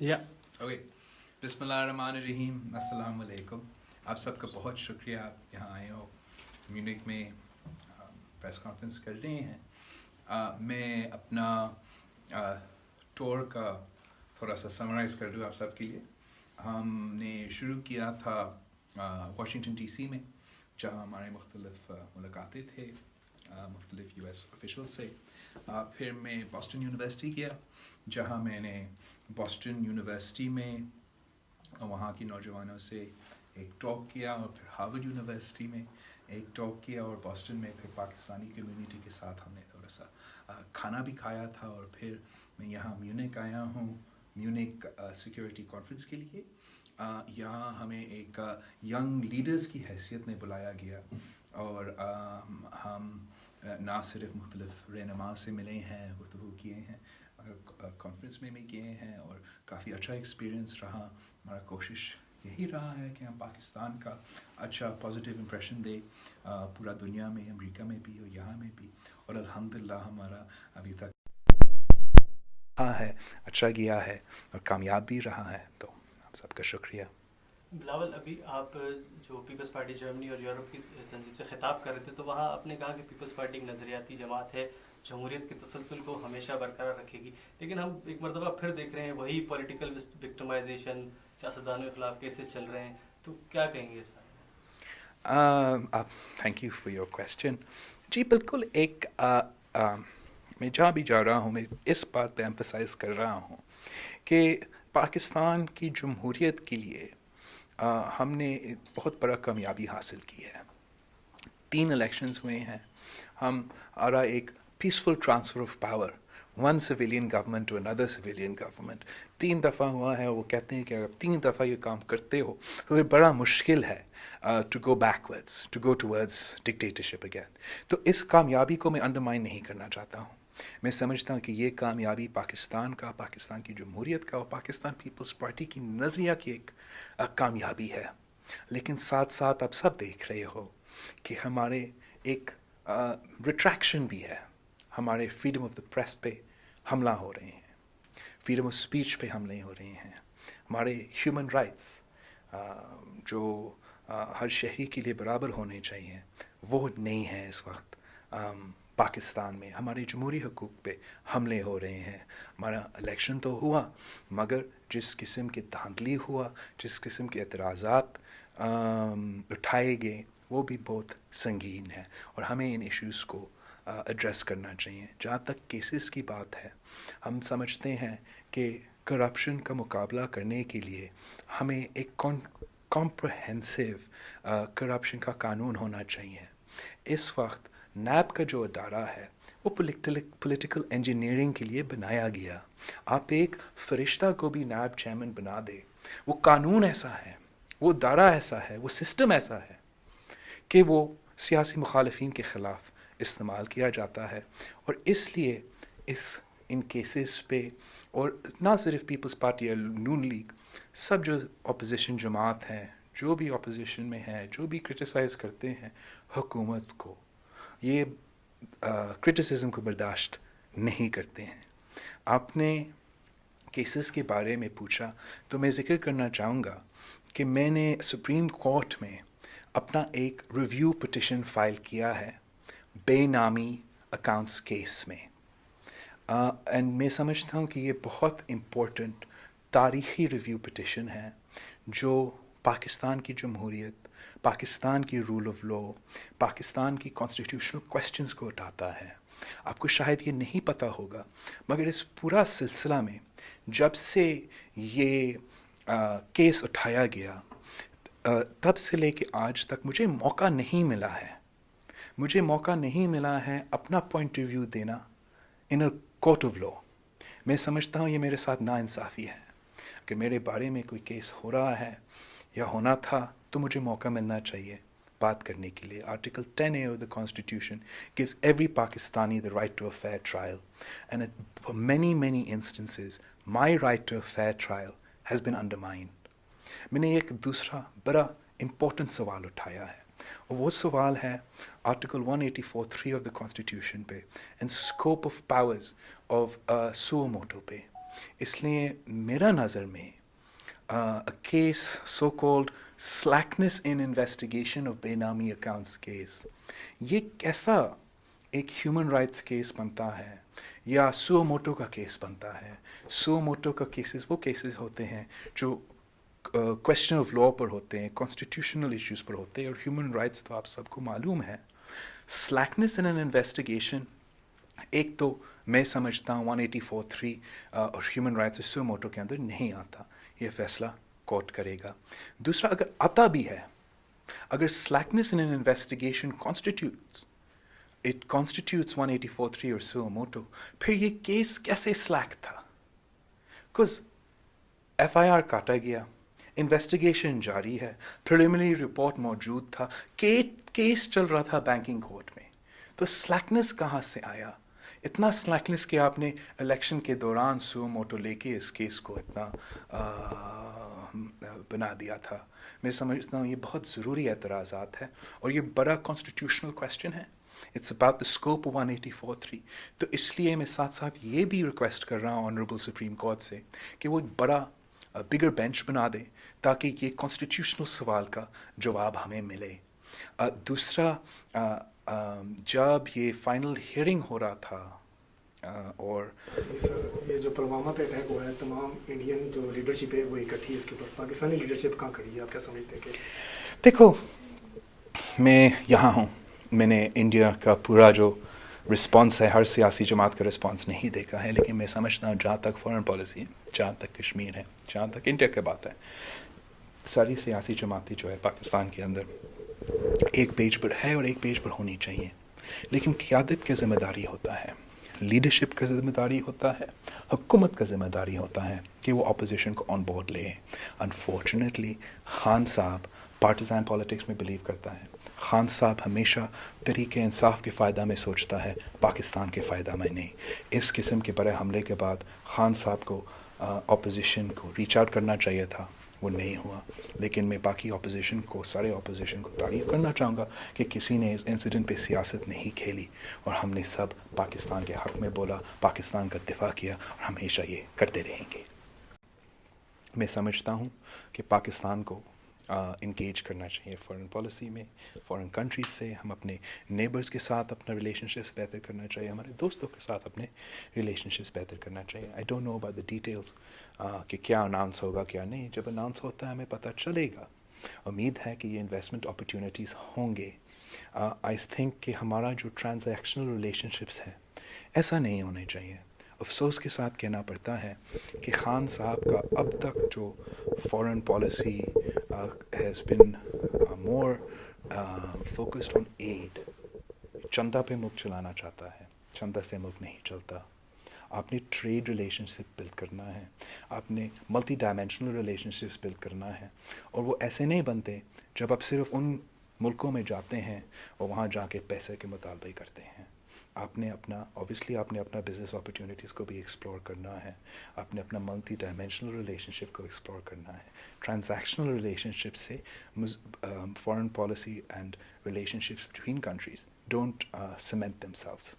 Yeah. Okay, बिस्मिल्लाहिर्रहमानिर्रहीम, अस्सलाम वालेकुम। आप सबका बहुत शुक्रिया, आप यहाँ आए हो, म्यूनिक में प्रेस कॉन्फ्रेंस कर रहे हैं। मैं अपना टूर का थोड़ा सा समराइज़ कर दूँ आप सब के लिए। हमने शुरू किया था वाशिंगटन डीसी में, जहाँ हमारे मुख्तलिफ मुलाकातें थे मुख्तलिफ यूएस ऑफिशियल से। फिर मैं बॉस्टन यूनिवर्सिटी गया, जहाँ मैंने बॉस्टन यूनिवर्सिटी में वहाँ की नौजवानों से एक टॉक किया, और फिर हार्वर्ड यूनिवर्सिटी में एक टॉक किया, और बॉस्टन में फिर पाकिस्तानी कम्युनिटी के साथ हमने थोड़ा सा खाना भी खाया था। और फिर मैं यहाँ म्यूनिक आया हूँ, म्यूनिक सिक्योरिटी कॉन्फ्रेंस के लिए। यहाँ हमें एक यंग लीडर्स की हैसियत में बुलाया गया, और हम ना सिर्फ मुख्तलिफ रहनुमा से मिले हैं, गुफ्तगू किए हैं, कॉन्फ्रेंस में भी किए हैं, और काफ़ी अच्छा एक्सपीरियंस रहा। हमारा कोशिश यही रहा है कि हम पाकिस्तान का अच्छा पॉजिटिव इम्प्रेशन दें पूरा दुनिया में, अमेरिका में भी और यहाँ में भी। और अल्हम्दुलिल्लाह हमारा अभी तक हाँ है, अच्छा गया है और कामयाब भी रहा है। तो आप सबका शुक्रिया। बिलावल, अभी आप जो पीपल्स पार्टी जर्मनी और यूरोप की तंजीम से खिताब कर रहे थे, तो वहाँ आपने कहा कि पीपल्स पार्टी एक नज़रियाती जमात है, जमहूरियत के तसलसल को हमेशा बरकरार रखेगी। लेकिन हम एक मरतबा फिर देख रहे हैं वही पॉलिटिकल विक्टिमाइजेशन, सियासतदानों के खिलाफ केसेस चल रहे हैं, तो क्या कहेंगे इस बारे में? Thank you for your question. जी बिल्कुल, एक मैं जहाँ भी जा रहा हूँ, मैं इस बात पे एम्फसाइज कर रहा हूँ कि पाकिस्तान की जमहूरियत के लिए हमने एक बहुत बड़ा कामयाबी हासिल की है। 3 इलेक्शंस हुए हैं, हमारा एक peaceful transfer of power, one civilian government to another civilian government 3 दफ़ा हुआ है। वो कहते हैं कि अगर 3 दफ़ा ये काम करते हो तो फिर बड़ा मुश्किल है to go backwards, to go towards dictatorship again. तो इस कामयाबी को मैं अंडरमाइन नहीं करना चाहता हूँ। मैं समझता हूँ कि ये कामयाबी पाकिस्तान का, पाकिस्तान की जमहूरियत का और पाकिस्तान पीपल्स पार्टी की नज़रिया की एक कामयाबी है। लेकिन साथ साथ आप सब देख रहे हो कि हमारे एक रिट्रैक्शन भी है, हमारे फ्रीडम ऑफ द प्रेस पे हमला हो रहे हैं, फ्रीडम ऑफ स्पीच पे हमले हो रहे हैं, हमारे ह्यूमन राइट्स जो हर शहरी के लिए बराबर होने चाहिए वो नहीं है इस वक्त। पाकिस्तान में हमारे जमहूरी हकूक़ पे हमले हो रहे हैं। हमारा इलेक्शन तो हुआ, मगर जिस किस्म के धांधली हुआ, जिस किस्म के एतराज़ात उठाए गए, वो भी बहुत संगीन है, और हमें इन इश्यूज़ को एड्रेस करना चाहिए। जहाँ तक केसेस की बात है, हम समझते हैं कि करप्शन का मुकाबला करने के लिए हमें एक कॉम्प्रहेंसिव करप्शन का कानून होना चाहिए। इस वक्त नैब का जो अदारा है वो पॉलिटिकल इंजीनियरिंग के लिए बनाया गया। आप एक फरिश्ता को भी नैब चेयरमैन बना दे, वो कानून ऐसा है, वो अदारा ऐसा है, वो सिस्टम ऐसा है कि वो सियासी मुखालफिन के ख़िलाफ़ इस्तेमाल किया जाता है। और इसलिए इन केसेस पे, और ना सिर्फ पीपल्स पार्टी या नून लीग, सब जो अपोजिशन जमात हैं, जो भी अपोजिशन में हैं, जो भी क्रिटिसाइज़ करते हैं हुकूमत को, ये क्रिटिसिज्म को बर्दाश्त नहीं करते हैं। आपने केसेस के बारे में पूछा, तो मैं ज़िक्र करना चाहूँगा कि मैंने सुप्रीम कोर्ट में अपना एक रिव्यू पिटिशन फ़ाइल किया है बेनामी अकाउंट्स केस में। एंड मैं समझता हूँ कि ये बहुत इम्पोर्टेंट तारीख़ी रिव्यू पिटिशन है, जो पाकिस्तान की जमहूरियत, पाकिस्तान की रूल ऑफ लॉ, पाकिस्तान की कॉन्स्टिट्यूशनल क्वेश्चंस को उठाता है। आपको शायद ये नहीं पता होगा, मगर इस पूरा सिलसिला में जब से ये केस उठाया गया, तब से लेके आज तक मुझे मौका नहीं मिला है अपना पॉइंट ऑफ व्यू देना इन अ कोर्ट ऑफ लॉ। मैं समझता हूँ ये मेरे साथ नाइंसाफ़ी है कि मेरे बारे में कोई केस हो रहा है या होना था, तो मुझे मौका मिलना चाहिए बात करने के लिए। Article 10A of the Constitution gives every Pakistani the right to a fair trial, and for many instances my right to a fair trial has been undermined. मैंने एक दूसरा बड़ा इम्पोर्टेंट सवाल उठाया है, और वो सवाल है आर्टिकल 184(3) ऑफ द कॉन्स्टिट्यूशन पे, and scope of powers of suo motu पे। اس لیے میرا نظر میں a case so-called slackness in investigation of بے نامی accounts case یہ کیسا ایک ہیومن رائٹس کیس بنتا ہے یا سو موٹو کا کیس بنتا ہے. سو موٹو کا کیسز وہ کیسز ہوتے ہیں جو کویسچن آف لاء پر ہوتے ہیں, کانسٹیٹیوشنل ایشوز پر ہوتے ہیں, اور ہیومن رائٹس تو آپ سب کو معلوم ہے. سلیکنیس ان این انویسٹیگیشن ایک تو میں سمجھتا ہوں 184(3) اور ہیومن رائٹس سو موٹو کے اندر نہیں آتا, یہ فیصلہ کورٹ کرے گا. دوسرا, اگر آتا بھی ہے, اگر slackness in an investigation it constitutes 184(3) اور سو موٹو, پھر یہ کیس کیسے سلیک تھا؟ بکاز ایف آئی آر کاٹا گیا, انویسٹیگیشن جاری ہے, پریلیمنری رپورٹ موجود تھا, کیس چل رہا تھا بینکنگ کورٹ میں, تو سلیکنیس کہاں سے آیا؟ اتنا سلیکنیس کہ آپ نے الیکشن کے دوران سو موٹو لے کے اس کیس کو اتنا بنا دیا تھا. میں سمجھتا ہوں یہ بہت ضروری اعتراضات ہے, اور یہ بڑا کانسٹیٹیوشنل کویسچن ہے. It's about the scope of 184(3). تو اس لیے میں ساتھ ساتھ یہ بھی ریکویسٹ کر رہا ہوں آنریبل سپریم کورٹ سے کہ وہ ایک بڑا بگر بینچ بنا دے تاکہ یہ کانسٹیٹیوشنل سوال کا جواب ہمیں ملے. دوسرا, جب یہ فائنل ہیئرنگ ہو رہا تھا اور سر یہ جو پلوامہ پہ اٹیک ہوا ہے, تمام انڈین جو لیڈرشپ ہے وہ اکٹھی ہے اس کے اوپر, پاکستانی لیڈرشپ کہاں کھڑی ہے؟ آپ کیا سمجھتے ہیں کہ دیکھو, میں یہاں ہوں, میں نے انڈیا کا پورا جو رسپانس ہے ہر سیاسی جماعت کا رسپانس نہیں دیکھا ہے, لیکن میں سمجھتا ہوں جہاں تک فارن پالیسی ہے, جہاں تک کشمیر ہے, جہاں تک انڈیا کی بات ہے, ساری سیاسی جماعتیں جو ہے پاکستان کے اندر ایک پیج پر ہے اور ایک پیج پر ہونی چاہیے. لیکن قیادت کی ذمہ داری ہوتا ہے, لیڈرشپ کا ذمہ داری ہوتا ہے, حکومت کا ذمہ داری ہوتا ہے کہ وہ اپوزیشن کو آن بورڈ لے. انفارچونیٹلی خان صاحب پارٹیزان پالیٹکس میں بلیو کرتا ہے. خان صاحب ہمیشہ طریقے انصاف کے فائدہ میں سوچتا ہے, پاکستان کے فائدہ میں نہیں. اس قسم کے بڑے حملے کے بعد خان صاحب کو اپوزیشن کو ریچ آؤٹ کرنا چاہیے تھا, وہ نہیں ہوا. لیکن میں باقی اپوزیشن کو, سارے اپوزیشن کو تعریف کرنا چاہوں گا کہ کسی نے اس انسیڈنٹ پہ سیاست نہیں کھیلی, اور ہم نے سب پاکستان کے حق میں بولا, پاکستان کا دفاع کیا, اور ہمیشہ یہ کرتے رہیں گے. میں سمجھتا ہوں کہ پاکستان کو انگیج کرنا چاہیے فارن پالیسی میں, فارن کنٹریز سے. ہم اپنے نیبرز کے ساتھ اپنا ریلیشن شپس بہتر کرنا چاہیے, ہمارے دوستوں کے ساتھ اپنے ریلیشن شپس بہتر کرنا چاہیے. I don't know about the details کہ کیا اناؤنس ہوگا کیا نہیں. جب اناؤنس ہوتا ہے ہمیں پتہ چلے گا. امید ہے کہ یہ انویسٹمنٹ اپرچونیٹیز ہوں گے. آئی تھنک کہ ہمارا جو ٹرانزیکشنل ریلیشن شپس ہے ایسا نہیں ہونے چاہیے. افسوس کے ساتھ کہنا پڑتا ہے کہ خان صاحب کا اب تک جو foreign policy has been more focused on aid, چندہ پہ ملک چلانا چاہتا ہے. چندہ سے ملک نہیں چلتا. آپ نے ٹریڈ ریلیشن شپ بلڈ کرنا ہے, آپ نے multi dimensional relationships build کرنا ہے, اور وہ ایسے نہیں بنتے جب آپ صرف ان ملکوں میں جاتے ہیں اور وہاں جا کے پیسے کے مطالبے کرتے ہیں. آپ نے اپنا آپ نے اپنا بزنس اپرچونیٹیز کو بھی ایکسپلور کرنا ہے, آپ نے اپنا ملٹی ڈائمینشنل ریلیشن شپ کو ایکسپلور کرنا ہے. ٹرانزیکشنل ریلیشن شپ سے foreign policy and relation ships between countries don't cement them selves.